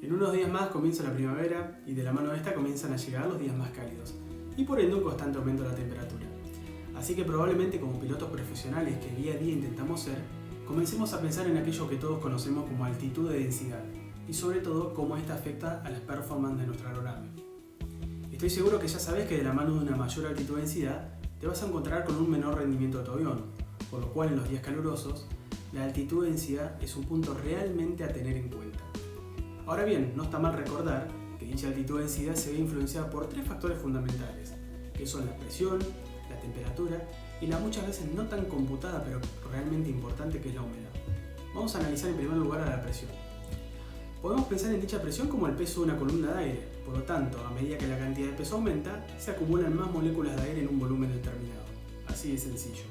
En unos días más comienza la primavera y de la mano de esta comienzan a llegar los días más cálidos y por ende un constante aumento de la temperatura. Así que probablemente como pilotos profesionales que día a día intentamos ser, comencemos a pensar en aquello que todos conocemos como altitud de densidad y sobre todo cómo esta afecta a las performances de nuestra aeronave. Estoy seguro que ya sabes que de la mano de una mayor altitud de densidad te vas a encontrar con un menor rendimiento de tu avión, por lo cual en los días calurosos la altitud de densidad es un punto realmente a tener en cuenta. Ahora bien, no está mal recordar que dicha altitud de densidad se ve influenciada por tres factores fundamentales, que son la presión, la temperatura y la muchas veces no tan computada pero realmente importante que es la humedad. Vamos a analizar en primer lugar a la presión. Podemos pensar en dicha presión como el peso de una columna de aire, por lo tanto, a medida que la cantidad de peso aumenta, se acumulan más moléculas de aire en un volumen determinado. Así de sencillo.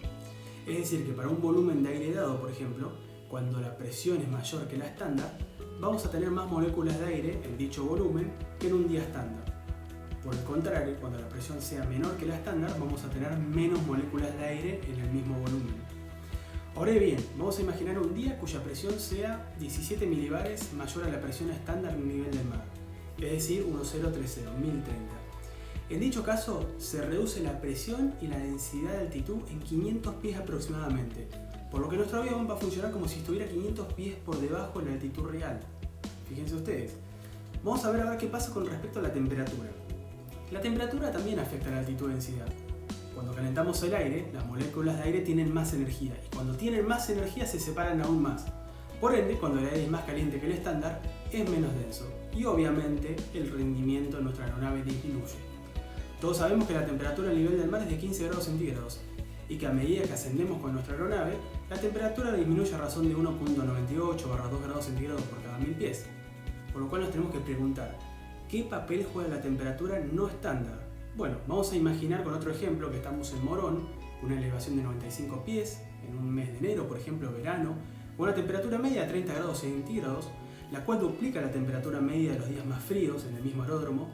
Es decir, que para un volumen de aire dado, por ejemplo, cuando la presión es mayor que la estándar, vamos a tener más moléculas de aire en dicho volumen que en un día estándar. Por el contrario, cuando la presión sea menor que la estándar, vamos a tener menos moléculas de aire en el mismo volumen. Ahora bien, vamos a imaginar un día cuya presión sea 17 milibares mayor a la presión estándar en nivel del mar, es decir, 1030, 1030. En dicho caso, se reduce la presión y la densidad de altitud en 500 pies aproximadamente, por lo que nuestro avión va a funcionar como si estuviera 500 pies por debajo de la altitud real. Fíjense ustedes. Vamos a ver ahora qué pasa con respecto a la temperatura. La temperatura también afecta a la altitud de densidad. Cuando calentamos el aire, las moléculas de aire tienen más energía y cuando tienen más energía se separan aún más. Por ende, cuando el aire es más caliente que el estándar, es menos denso y obviamente el rendimiento de nuestra aeronave disminuye. Todos sabemos que la temperatura a nivel del mar es de 15 grados centígrados y que a medida que ascendemos con nuestra aeronave, la temperatura disminuye a razón de 1.98/2 grados centígrados por cada 1000 pies. Por lo cual nos tenemos que preguntar, ¿qué papel juega la temperatura no estándar? Bueno, vamos a imaginar con otro ejemplo que estamos en Morón, con una elevación de 95 pies, en un mes de enero, por ejemplo, verano, con una temperatura media de 30 grados centígrados, la cual duplica la temperatura media de los días más fríos en el mismo aeródromo.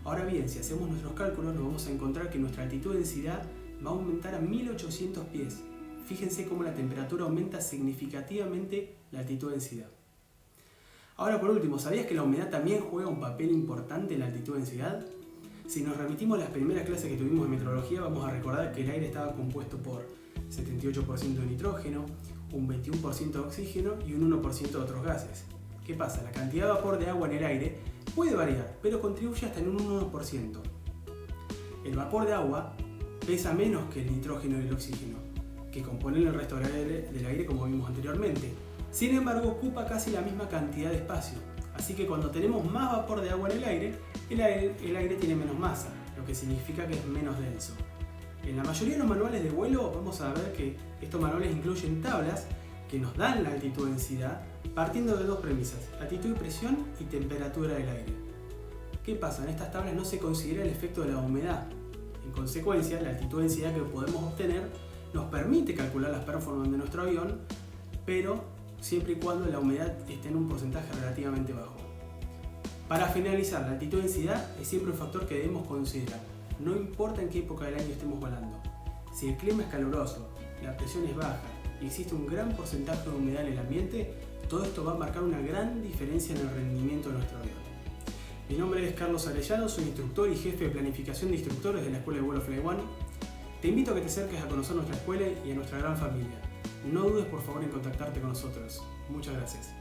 Ahora bien, si hacemos nuestros cálculos, nos vamos a encontrar que nuestra altitud de densidad va a aumentar a 1800 pies. Fíjense cómo la temperatura aumenta significativamente la altitud de densidad. Ahora por último, ¿sabías que la humedad también juega un papel importante en la altitud de densidad? Si nos remitimos a las primeras clases que tuvimos en meteorología, vamos a recordar que el aire estaba compuesto por 78% de nitrógeno, un 21% de oxígeno y un 1% de otros gases. ¿Qué pasa? La cantidad de vapor de agua en el aire puede variar, pero contribuye hasta en un 1%. El vapor de agua pesa menos que el nitrógeno y el oxígeno, que componen el resto del aire como vimos anteriormente. Sin embargo, ocupa casi la misma cantidad de espacio, así que cuando tenemos más vapor de agua en el aire tiene menos masa, lo que significa que es menos denso. En la mayoría de los manuales de vuelo vamos a ver que estos manuales incluyen tablas que nos dan la altitud de densidad partiendo de dos premisas, altitud de presión y temperatura del aire. ¿Qué pasa? En estas tablas no se considera el efecto de la humedad. En consecuencia, la altitud de densidad que podemos obtener nos permite calcular las performances de nuestro avión, pero siempre y cuando la humedad esté en un porcentaje relativamente bajo. Para finalizar, la altitud de densidad es siempre un factor que debemos considerar, no importa en qué época del año estemos volando. Si el clima es caluroso, la presión es baja y existe un gran porcentaje de humedad en el ambiente, todo esto va a marcar una gran diferencia en el rendimiento de nuestro avión. Mi nombre es Carlos Arellano, soy instructor y jefe de planificación de instructores de la Escuela de Vuelo Fly One. Te invito a que te acerques a conocer nuestra escuela y a nuestra gran familia. No dudes por favor en contactarte con nosotros. Muchas gracias.